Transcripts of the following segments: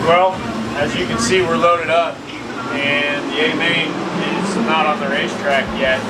Well, as you can see, we're loaded up, and the A main is not on the racetrack yet.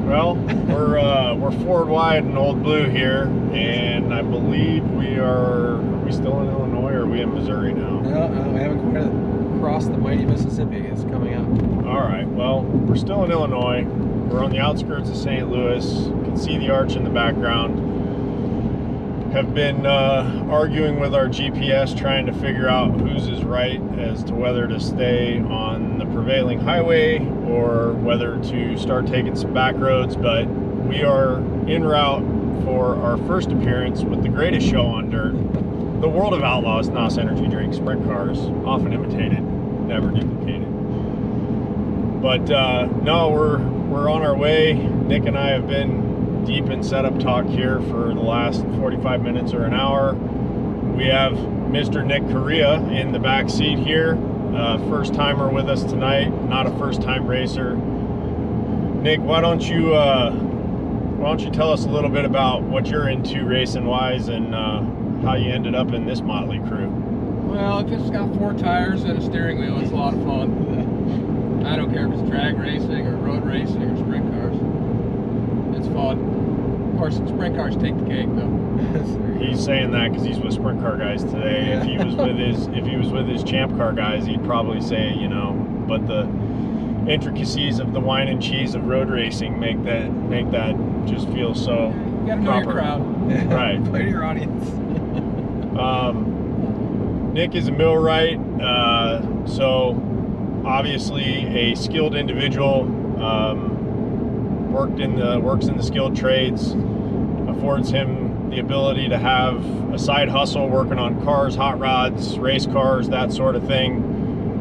Well, we're forward wide in Old Blue here, and I believe are we still in Illinois or are we in Missouri now? No, we haven't quite crossed the mighty Mississippi. It's coming up. All right, well, we're still in Illinois. We're on the outskirts of St. Louis. You can see the arch in the background. Have been arguing with our GPS, trying to figure out whose is right as to whether to stay on the prevailing highway or whether to start taking some back roads, but we are en route for our first appearance with the greatest show on dirt, the World of Outlaws NOS Energy Drink Sprint Cars, often imitated, never duplicated. But no, we're on our way. Nick and I have been deep in setup talk here for the last 45 minutes or an hour. We have Mr. Nick Correa in the back seat here, first timer with us tonight, not a first time racer. Nick, why don't you tell us a little bit about what you're into racing wise and how you ended up in this motley crew? Well, if it's got 4 tires and a steering wheel, it's a lot of fun. I don't care if it's drag racing or road racing or sprint cars. It's fun. Of course, sprint cars take the cake, though. He's saying that because he's with sprint car guys today. Yeah. If he was with his champ car guys, he'd probably say, you know, but the intricacies of the wine and cheese of road racing make that just feel so You gotta know proper. your crowd. Right. Play to your audience. Nick is a millwright, so obviously a skilled individual. Works in the skilled trades, affords him the ability to have a side hustle working on cars, hot rods, race cars, that sort of thing,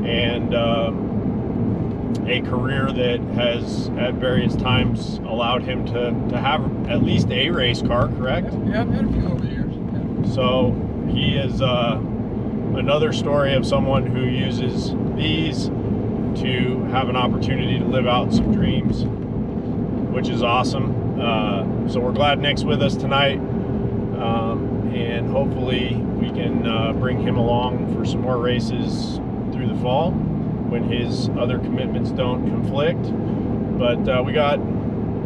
and a career that has at various times allowed him to have at least a race car, correct? Yeah, I've had a few over the years. Yeah. So he is another story of someone who uses these to have an opportunity to live out some dreams, which is awesome. So we're glad Nick's with us tonight, and hopefully we can bring him along for some more races through the fall when his other commitments don't conflict. But we got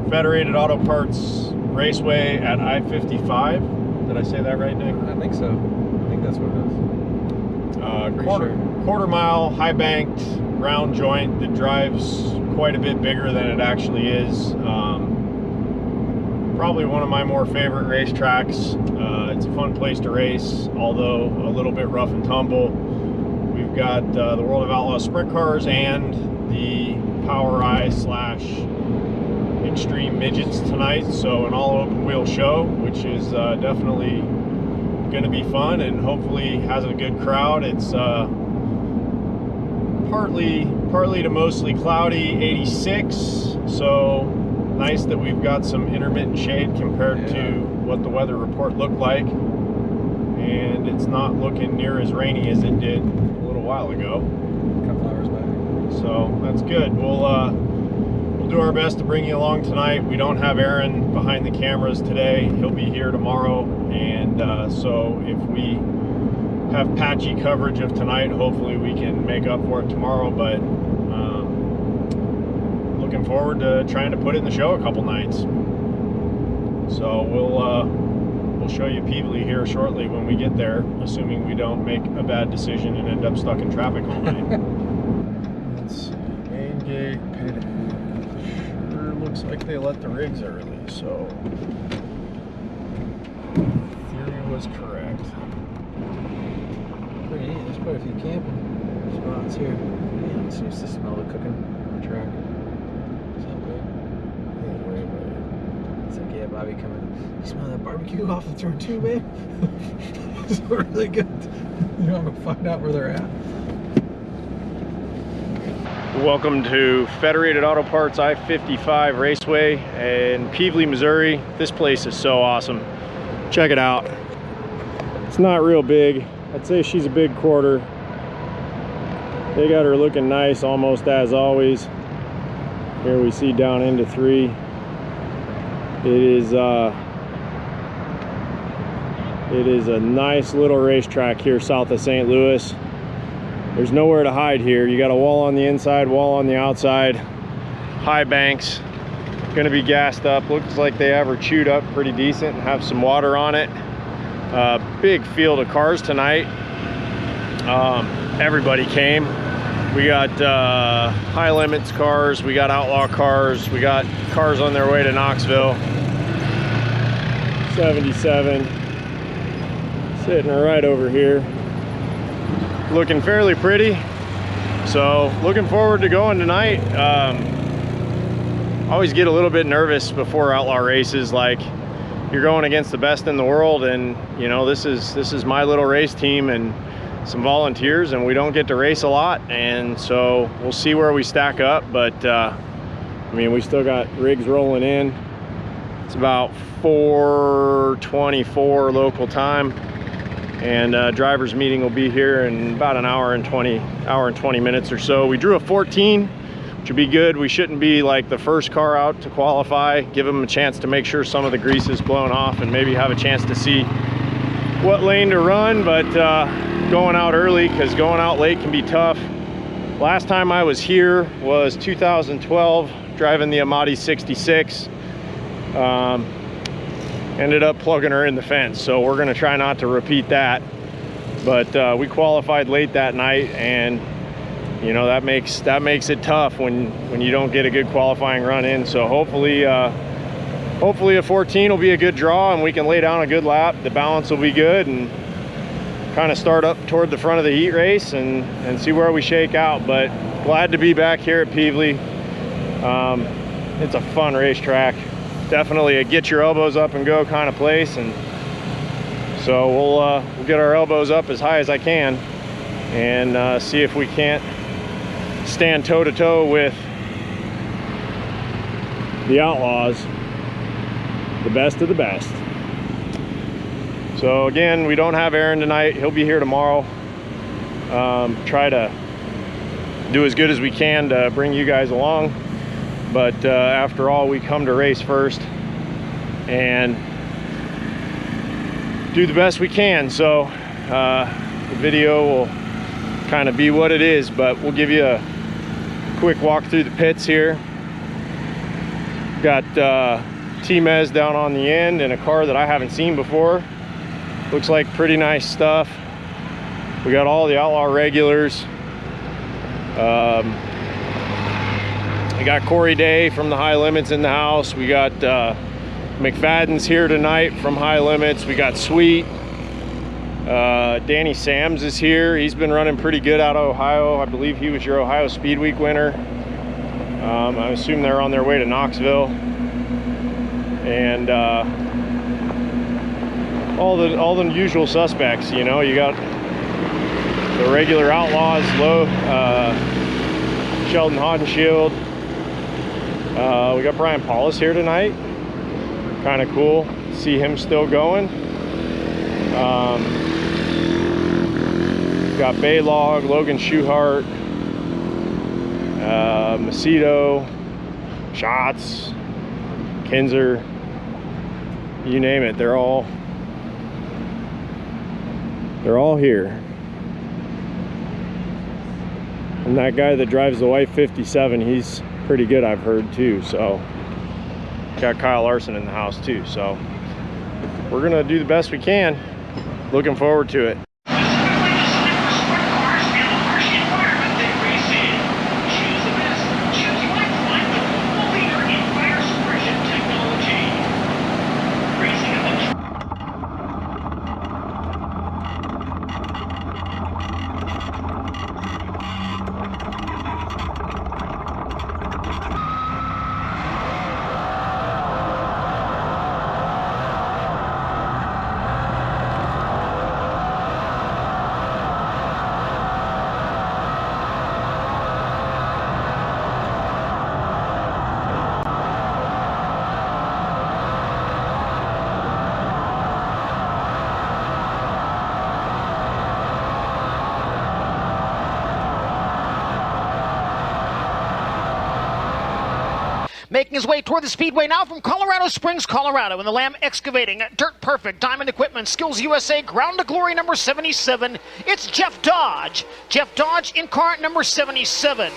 Federated Auto Parts Raceway at I-55. Did I say that right, Nick? I think so. I think that's what it is. Quarter mile, high banked, round joint that drives quite a bit bigger than it actually is. Probably one of my more favorite racetracks. It's a fun place to race, although a little bit rough and tumble. We've got the World of Outlaws Sprint Cars and the Power Eye / Extreme Midgets tonight, so an all open wheel show, which is definitely going to be fun and hopefully has a good crowd. It's partly to mostly cloudy, 86, so nice that we've got some intermittent shade compared to what the weather report looked like, and it's not looking near as rainy as it did a little while ago. A couple hours back. So that's good. We'll do our best to bring you along tonight. We don't have Aaron behind the cameras today. He'll be here tomorrow, and so if we have patchy coverage of tonight, hopefully we can make up for it tomorrow, but looking forward to trying to put it in the show a couple nights. So we'll show you Pevely here shortly when we get there, assuming we don't make a bad decision and end up stuck in traffic all night. Let's looks like they let the rigs early, so theory was correct. Pretty neat. There's quite a few camping spots here. Yeah, it seems to smell the cooking on the track. Sound good? Anyway, It's like, yeah, Bobby coming. You smell that barbecue off the turn too, man? It's really good. You know, I'm gonna find out where they're at. welcome to Federated Auto Parts I-55 Raceway in Pevely, Missouri. This place is so awesome. Check it out. It's not real big. I'd say she's a big quarter. They got her looking nice almost as always. Here we see down into 3. It is a nice little racetrack here south of St. Louis. There's nowhere to hide here. You got a wall on the inside, wall on the outside, high banks. Gonna be gassed up. Looks like they have her chewed up pretty decent and have some water on it. Big field of cars tonight. Everybody came. We got high limits cars, we got outlaw cars, we got cars on their way to Knoxville. 77 sitting right over here, looking fairly pretty. So looking forward to going tonight. Always get a little bit nervous before outlaw races, like you're going against the best in the world, and you know, this is my little race team and some volunteers, and we don't get to race a lot, and so we'll see where we stack up. But I mean, we still got rigs rolling in. It's about 4:24 local time, and drivers meeting will be here in about an hour and 20 minutes or so. We drew a 14, which would be good. We shouldn't be like the first car out to qualify. Give them a chance to make sure some of the grease is blown off and maybe have a chance to see what lane to run. But going out early, because going out late can be tough. Last time I was here was 2012, driving the Amati 66. Ended up plugging her in the fence, so we're gonna try not to repeat that. But we qualified late that night, and you know, that makes it tough when you don't get a good qualifying run in. So hopefully a 14 will be a good draw, and we can lay down a good lap. The balance will be good, and kind of start up toward the front of the heat race and see where we shake out. But glad to be back here at Pevely. It's a fun racetrack. Definitely a get your elbows up and go kind of place, and so we'll get our elbows up as high as I can and see if we can't stand toe to toe with the Outlaws, the best of the best. So again, we don't have Aaron tonight. He'll be here tomorrow. Try to do as good as we can to bring you guys along. But after all, we come to race first and do the best we can. So the video will kind of be what it is, but we'll give you a quick walk through the pits here. Got T-Mez down on the end in a car that I haven't seen before. Looks like pretty nice stuff. We got all the outlaw regulars. We got Corey Day from the High Limits in the house. We got McFadden's here tonight from High Limits. We got Sweet. Danny Sams is here. He's been running pretty good out of Ohio. I believe he was your Ohio Speed Week winner. I assume they're on their way to Knoxville. And all the usual suspects, you know. You got the regular outlaws, Sheldon Hodenshield. We got Brian Paulus here tonight. Kind of cool to see him still going. Got Baylog, Logan Schuhart, Macedo, Schatz, Kinzer, you name it. They're all here. And that guy that drives the white 57, he's pretty good, I've heard too. So got Kyle Larson in the house too. So we're gonna do the best we can. Looking forward to it. Making his way toward the speedway now from Colorado Springs, Colorado, in the Lamb Excavating Dirt Perfect Diamond Equipment Skills USA Ground to Glory number 77. It's Jeff Dodge. Jeff Dodge in car number 77.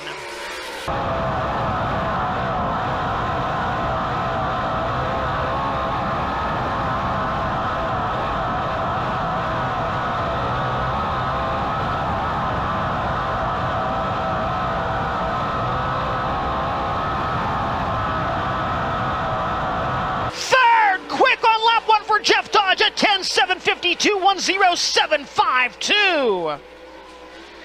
Jeff Dodge at 10.752, 107.552.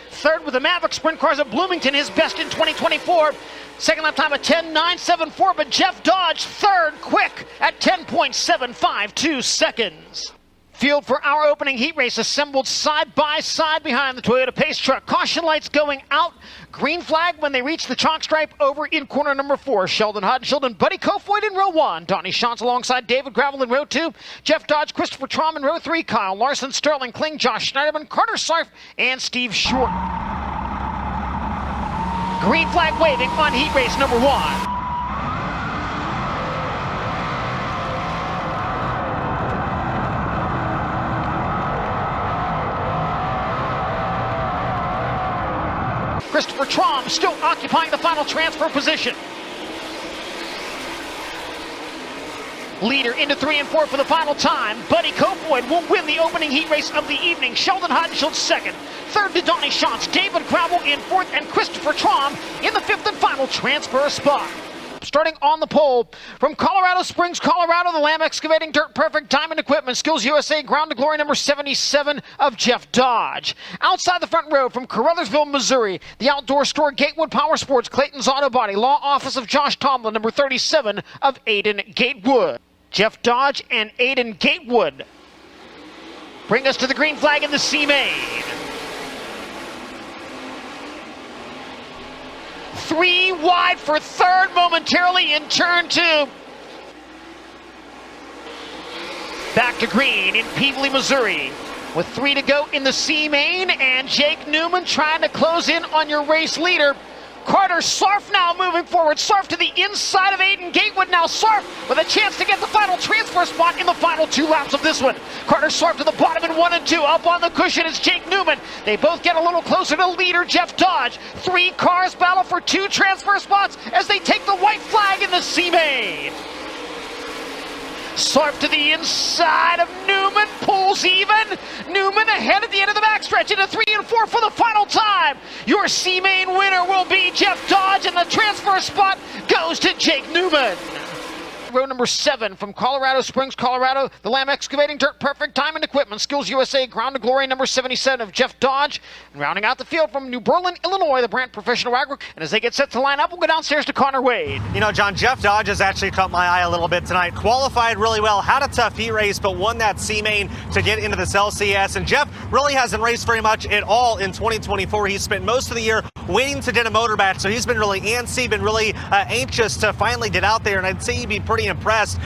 Third with the Maverick Sprint Cars of Bloomington, his best in 2024. Second lap time at 10.974, but Jeff Dodge third quick at 10.752 seconds. Field for our opening heat race assembled side by side behind the Toyota Pace truck. Caution lights going out. Green flag when they reach the chalk stripe over in corner number 4. Sheldon Hodenshield and Buddy Kofoid in row 1. Donnie Schatz alongside David Gravel in row 2. Jeff Dodge, Christopher Traum in row 3. Kyle Larson, Sterling Kling, Josh Schneiderman, Carter Sarf, and Steve Short. Green flag waving on heat race number 1. Christopher Traum still occupying the final transfer position. Leader into 3 and 4 for the final time. Buddy Kofoid will win the opening heat race of the evening. Sheldon Hodenshield second. Third to Donnie Schatz. David Gravel in 4th, and Christopher Traum in the 5th and final transfer spot. Starting on the pole from Colorado Springs, Colorado, the Lamb Excavating Dirt Perfect Diamond Equipment Skills USA Ground to Glory number 77 of Jeff Dodge. Outside the front row from Caruthersville, Missouri, the outdoor store Gatewood Power Sports, Clayton's Auto Body, Law Office of Josh Tomlin, number 37 of Aiden Gatewood. Jeff Dodge and Aiden Gatewood bring us to the green flag in the C-Main. 3 wide for third momentarily in turn 2. Back to green in Pevely, Missouri. With 3 to go in the C-Main, and Jake Newman trying to close in on your race leader. Carter Sarf now moving forward. Sarf to the inside of Aiden Gatewood. Now Sarf with a chance to get the final transfer spot in the final 2 laps of this one. Carter Sarf to the bottom in 1 and 2. Up on the cushion is Jake Newman. They both get a little closer to leader Jeff Dodge. 3 cars battle for 2 transfer spots as they take the white flag in the C-Main. Sarf to the inside of Newman, pulls even. Newman ahead at the end of the backstretch into 3 and 4 for the final time. Your C-Main winner will be Jeff Dodge, and the transfer spot goes to Jake Newman. Row number 7 from Colorado Springs, Colorado, the Lamb Excavating Dirt Perfect Diamond Equipment Skills USA Ground to Glory number 77 of Jeff Dodge. And rounding out the field from New Berlin, Illinois, the Brandt Professional Agri. And as they get set to line up, we'll go downstairs to Connor Wade. You know, John, Jeff Dodge has actually caught my eye a little bit tonight. Qualified really well, had a tough heat race, but won that C-Main to get into this LCS. And Jeff really hasn't raced very much at all in 2024. He's spent most of the year waiting to get a motor batch, so he's been really antsy, been really anxious to finally get out there. And I'd say he'd be pretty impressed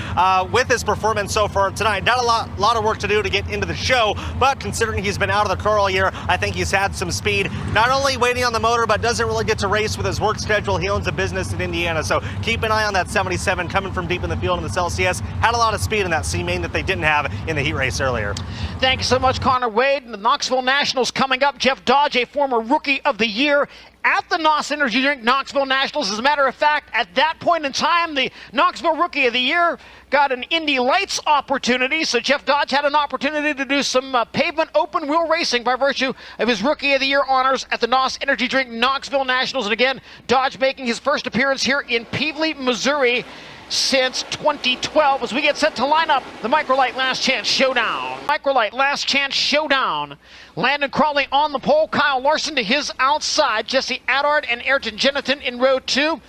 with his performance so far tonight. Got a lot of work to do to get into the show, but considering he's been out of the car all year, I think he's had some speed. Not only waiting on the motor, but doesn't really get to race with his work schedule. He owns a business in Indiana, so keep an eye on that 77 coming from deep in the field in this LCS. Had a lot of speed in that C-Main that they didn't have in the heat race earlier. Thank you so much, Connor Wade. The Knoxville Nationals coming up. Jeff Dodge, a former Rookie of the Year at the NOS Energy Drink Knoxville Nationals. As a matter of fact, at that point in time, the Knoxville Rookie of the Year got an Indy Lights opportunity, so Jeff Dodge had an opportunity to do some pavement open wheel racing by virtue of his Rookie of the Year honors at the NOS Energy Drink Knoxville Nationals. And again, Dodge making his first appearance here in Pevely, Missouri since 2012 as we get set to line up the Microlite Last Chance Showdown. Microlite Last Chance Showdown. Landon Crawley on the pole, Kyle Larson to his outside, Jesse Adard and Ayrton Jennington in row 2.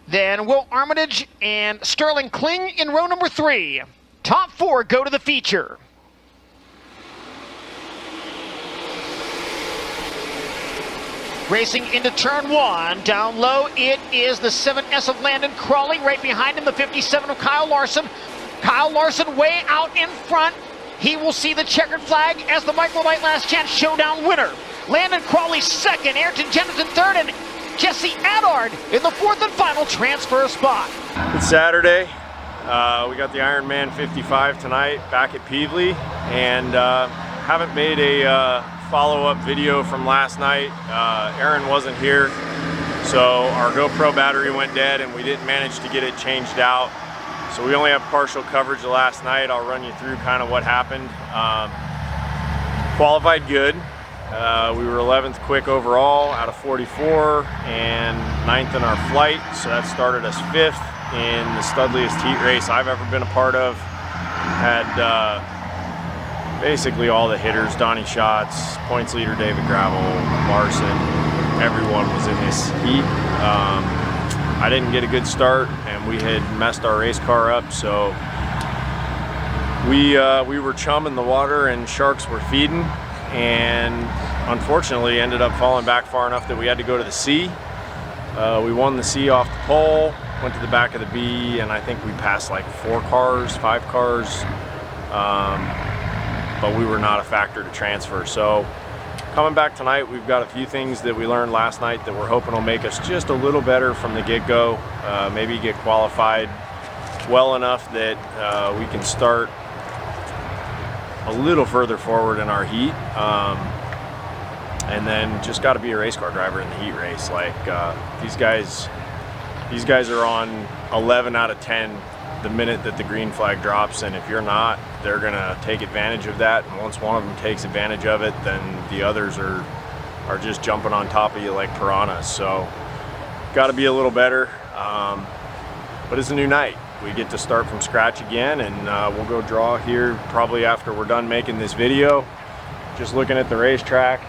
Then Will Armitage and Sterling Kling in row number 3. Top 4 go to the feature. Racing into turn 1, down low, it is the 7S of Landon Crawley. Right behind him, the 57 of Kyle Larson. Kyle Larson way out in front. He will see the checkered flag as the Microlite Last Chance Showdown winner. Landon Crawley second, Ayrton Jennington third, and Jesse Adard in the 4th and final transfer spot. It's Saturday. We got the Ironman 55 tonight back at Pevely, and haven't made a follow-up video from last night. Aaron wasn't here, so our GoPro battery went dead and we didn't manage to get it changed out. So we only have partial coverage of last night. I'll run you through kind of what happened. Qualified good. We were 11th quick overall out of 44 and 9th in our flight, so that started us 5th in the studliest heat race I've ever been a part of. Had basically all the hitters, Donnie Schatz, points leader David Gravel, Larson, everyone was in this heat. I didn't get a good start and we had messed our race car up, so we were chumming the water and sharks were feeding, and unfortunately ended up falling back far enough that we had to go to the C. We won the C off the pole, went to the back of the B, and I think we passed like 5 cars, but we were not a factor to transfer. So coming back tonight, we've got a few things that we learned last night that we're hoping will make us just a little better from the get-go. Maybe get qualified well enough that we can start a little further forward in our heat. And then just got to be a race car driver in the heat race. Like these guys are on 11 out of 10 the minute that the green flag drops, and if you're not, they're gonna take advantage of that. And once one of them takes advantage of it, then the others are just jumping on top of you like piranhas. So got to be a little better. But it's a new night. We get to start from scratch again, and we'll go draw here probably after we're done making this video. Just looking at the racetrack,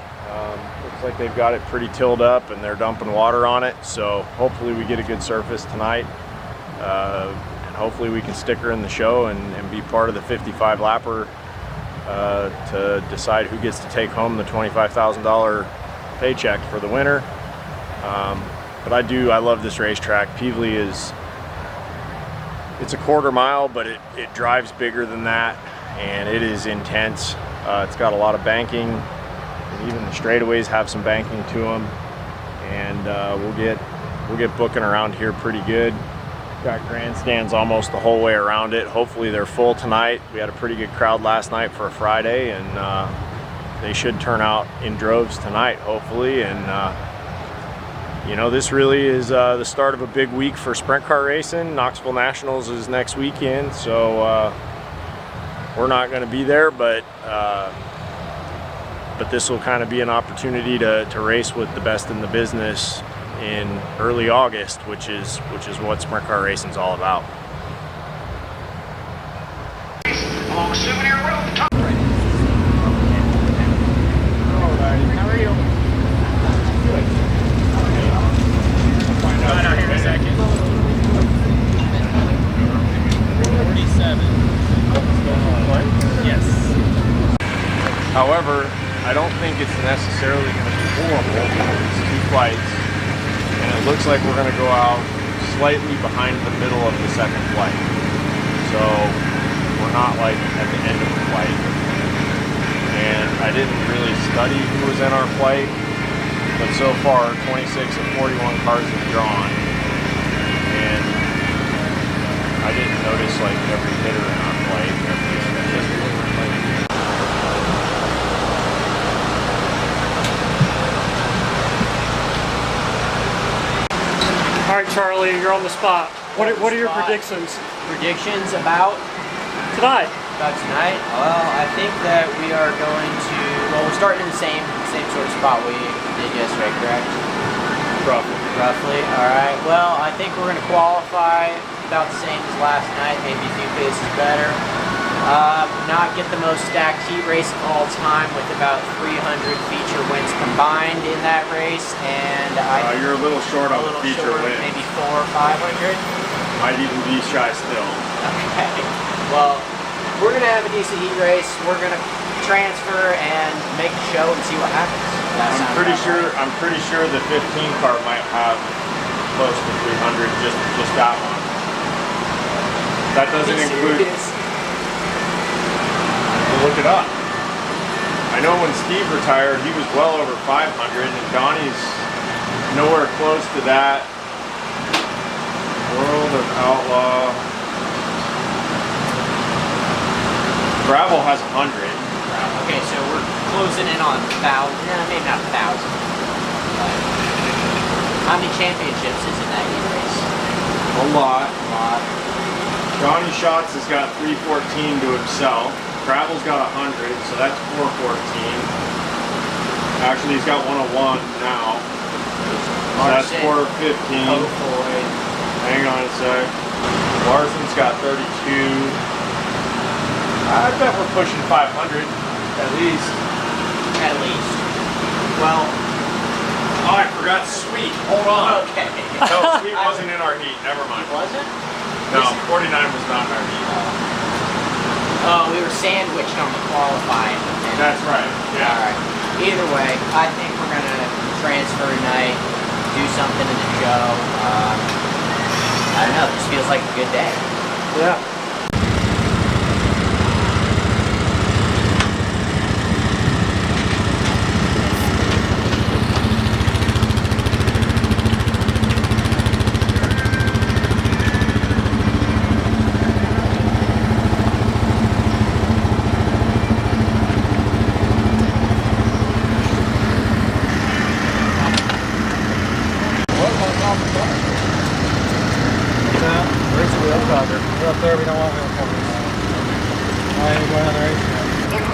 looks like they've got it pretty tilled up and they're dumping water on it, so hopefully we get a good surface tonight, and hopefully we can stick her in the show and be part of the 55 lapper to decide who gets to take home the $25,000 paycheck for the winter. But I love this racetrack. Pevely it's a quarter mile, but it drives bigger than that, and it is intense. It's got a lot of banking, and even the straightaways have some banking to them, and we'll get booking around here pretty good. Got grandstands almost the whole way around it. Hopefully they're full tonight. We had a pretty good crowd last night for a Friday, and they should turn out in droves tonight, hopefully. And you know, this really is the start of a big week for sprint car racing. Knoxville Nationals is next weekend, so we're not going to be there, but this will kind of be an opportunity to race with the best in the business in early August, which is what sprint car racing is all about. Along Souvenir Road, top right. How are you? Find out here in a second. 47. Yes. However, I don't think it's necessarily going to be horrible. It's 2 flights, and it looks like we're going to go out slightly behind the middle of the second flight. So we're not like at the end of the flight. And I didn't really study who was in our flight, but so far 26 of 41 cars have drawn, and I didn't notice like every hitter in our flight, every statistic in our flight. All right, Charlie, you're on the spot. What are your predictions Predictions about tonight? tonight? Well, I think that we are going to. Well, we're starting in the same sort of spot we did yesterday, correct? Roughly. All right. Well, I think we're going to qualify about the same as last night, maybe a few paces better. Not get the most stacked heat race of all time with about 300 feature wins combined in that race, and You're a little short on the feature wins. Maybe 400 or 500. Might even be shy still. Okay. Well, we're gonna have a decent heat race. We're gonna transfer and make a show and see what happens. I'm pretty sure the 15 car might have close to 300. Just that one. That doesn't include. Look it up. I know when Steve retired, he was well over 500, and Donnie's Nowhere close to that. World of Outlaw. Gravel has 100. Okay, so we're closing in on 1,000. No, maybe not 1,000. But how many championships is in that heat race? A lot. A lot. Johnny Schatz has got 314 to himself. Gravel's got 100, so that's 414. Actually, he's got 101 now. So that's 415. Hopefully. Hang on a sec. Larson's got 32. I bet we're pushing 500 at least. At least. Well. Oh, I forgot Sweet. Hold on. Okay. No, Sweet wasn't in our heat. Never mind. Wasn't? No, 49 was not in our heat. Oh, we were sandwiched on the qualifying. That's right. Yeah. Alright. Either way, I think we're going to transfer tonight, do something in the show. I don't know, this feels like a good day. Yeah. Up there, we don't want wheel covers. Why are you going on the racetrack?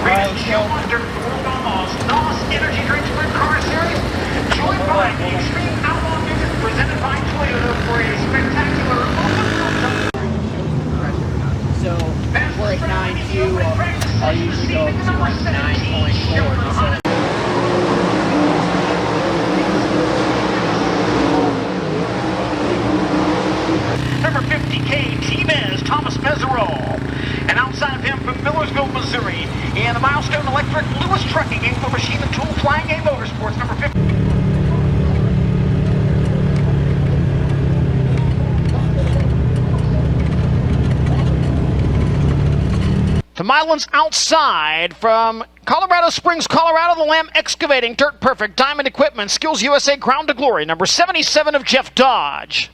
Great show under NOS Energy Drink Sprint Car Series, joined by the Extreme Outlaw Music presented by Toyota for a spectacular open. So, we're at 9.2, I'll usually go up to 9.4. Number 50K, T-Mez, Thomas Meserole. And outside of him from Millersville, Missouri, in the Milestone Electric, Lewis Trucking, Angler Machine and Tool, Flying A Motorsports, number 50. To Milan's outside from Colorado Springs, Colorado, the Lamb Excavating, Dirt Perfect, Diamond Equipment, Skills USA, Ground to Glory, number 77 of Jeff Dodge.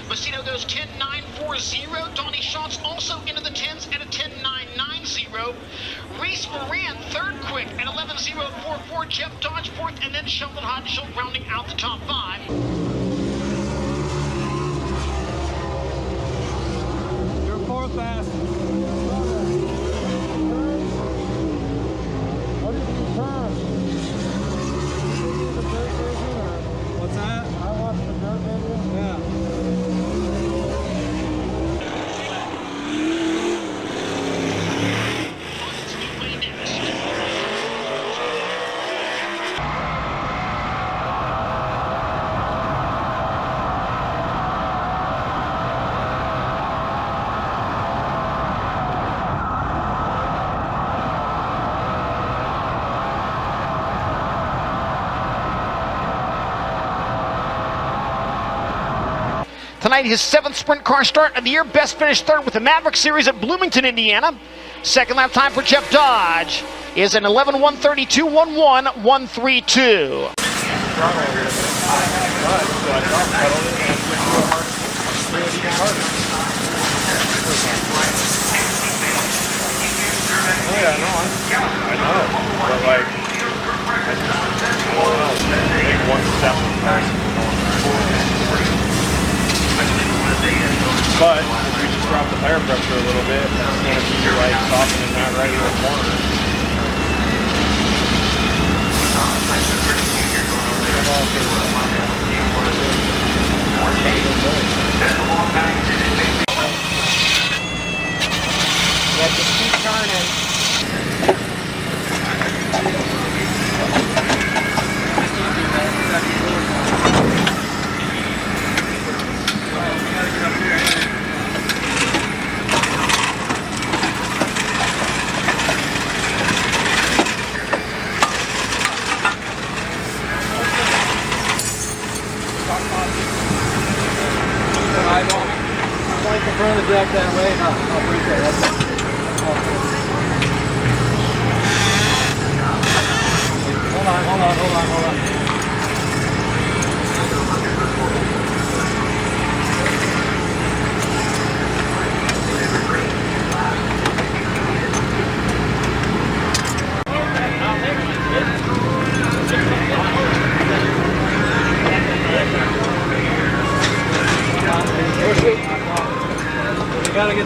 Macedo goes 10.940. Donnie Schatz also into the 10s at a 10.990. Reese Moran third quick at 11.044. Jeff Dodge fourth, and then Sheldon Hodgson rounding out the top five. You're fourth fast. What did you turn? What's that? I watched the dirt video. Yeah. Tonight, his 7th sprint car start of the year. Best finished third with the Maverick Series at Bloomington, Indiana. Second lap time for Jeff Dodge is an 11.132.11132. Yeah, I know. But like, take one step. But if we just drop the tire pressure a little bit, that's going to be like softening that right little corner. Yeah, just keep turning. Point in front of the deck that way, and I'll break that. Hold on.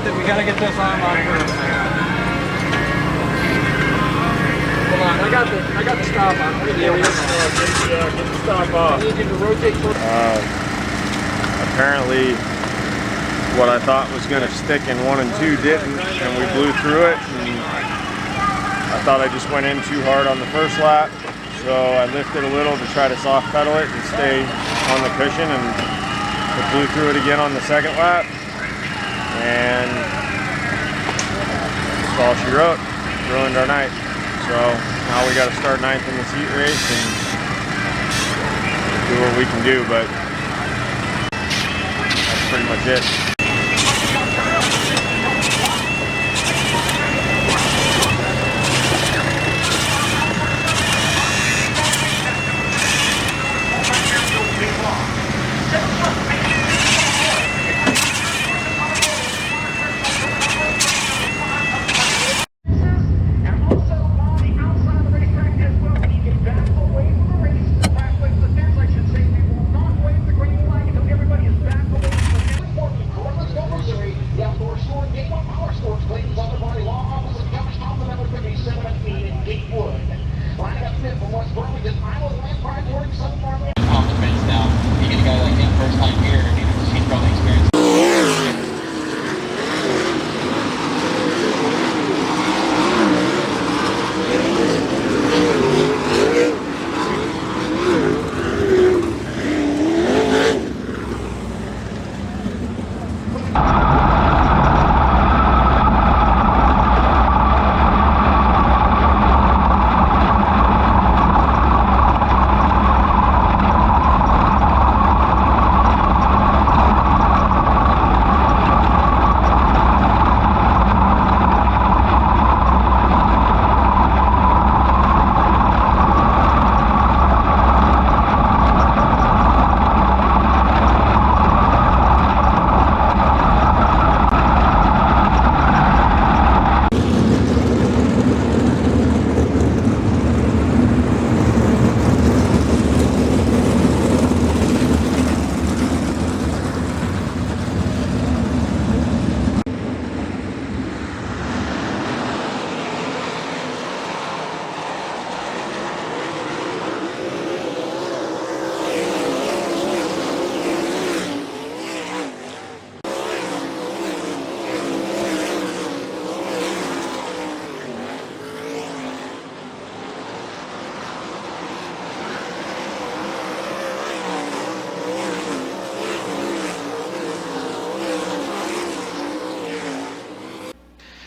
We gotta get this arm on first. Hold on, I got the stop on. Get the stop off. I need you to rotate towards. Apparently, what I thought was going to stick in 1 and 2 didn't, and we blew through it. And I thought I just went in too hard on the first lap, so I lifted a little to try to soft pedal it and stay on the cushion, and it blew through it again on the second lap. And that's all she wrote. Ruined our night. So now we got to start 9th in this heat race and do what we can do, but that's pretty much it.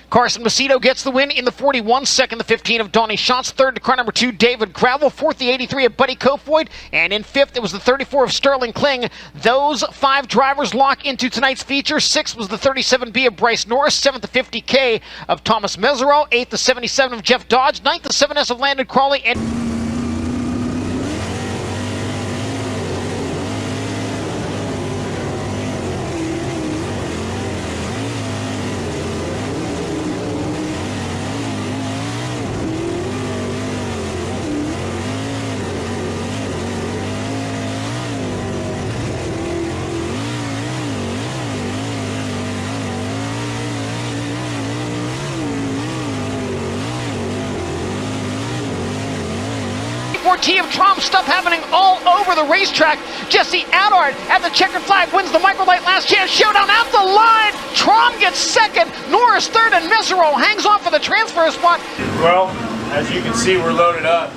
Carson Macedo gets the win in the 41, second the 15 of Donnie Schatz, third to car number 2 David Gravel, fourth the 83 of Buddy Kofoid, and in fifth it was the 34 of Sterling Kling. Those 5 drivers lock into tonight's feature. Sixth was the 37B of Bryce Norris, seventh the 50K of Thomas Mesereau, eighth the 77 of Jeff Dodge, ninth the 7S of Landon Crawley, and T of Trump stuff happening all over the racetrack. Jesse Adard at the checkered flag wins the Microlight Last Chance Showdown at the line. Trom gets second, Norris third, and Mesereau hangs on for the transfer spot. Well, as you can see, we're loaded up,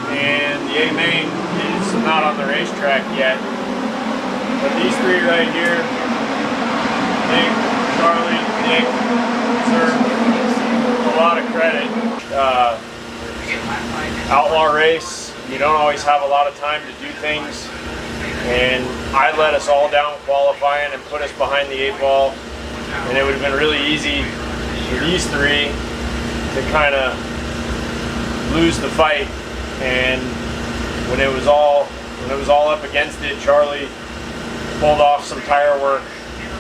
and the A main is not on the racetrack yet. But these three right here, Nick, Charlie, Nick, deserve a lot of credit. Outlaw race, you don't always have a lot of time to do things, and I let us all down qualifying and put us behind the 8 ball, and it would have been really easy for these three to kind of lose the fight. And when it was all up against it, Charlie pulled off some tire work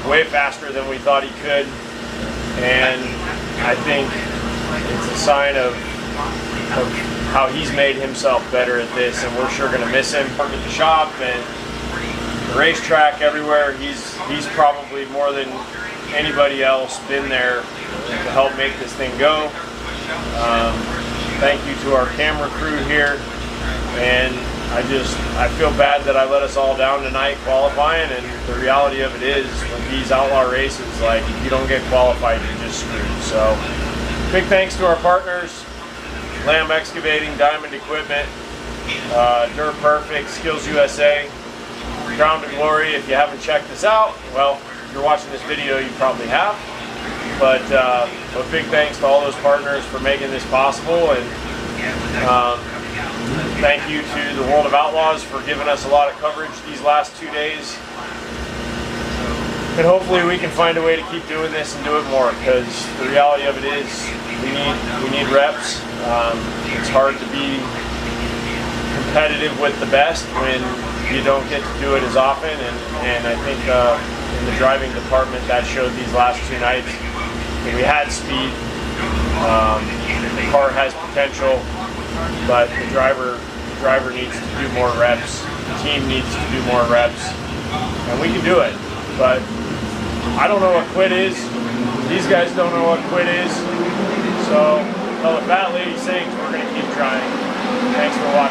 way faster than we thought he could, and I think it's a sign of how he's made himself better at this, and we're sure going to miss him. At the shop and the racetrack, everywhere, he's probably more than anybody else been there to help make this thing go. Thank you to our camera crew here, and I feel bad that I let us all down tonight qualifying, and the reality of it is, with these outlaw races, like, if you don't get qualified, you're just screwed. So big thanks to our partners, Lamb Excavating, Diamond Equipment, Dirt Perfect, Skills USA, Ground to Glory. If you haven't checked this out, well, if you're watching this video, you probably have. But big thanks to all those partners for making this possible, and thank you to the World of Outlaws for giving us a lot of coverage these last 2 days. And hopefully we can find a way to keep doing this and do it more, because the reality of it is we need reps. It's hard to be competitive with the best when you don't get to do it as often, and I think in the driving department that showed these last 2 nights. We had speed, the car has potential, but the driver needs to do more reps, the team needs to do more reps, and we can do it. But I don't know what quit is, these guys don't know what quit is, so tell the fat lady sings, we're going to keep trying. Thanks for watching.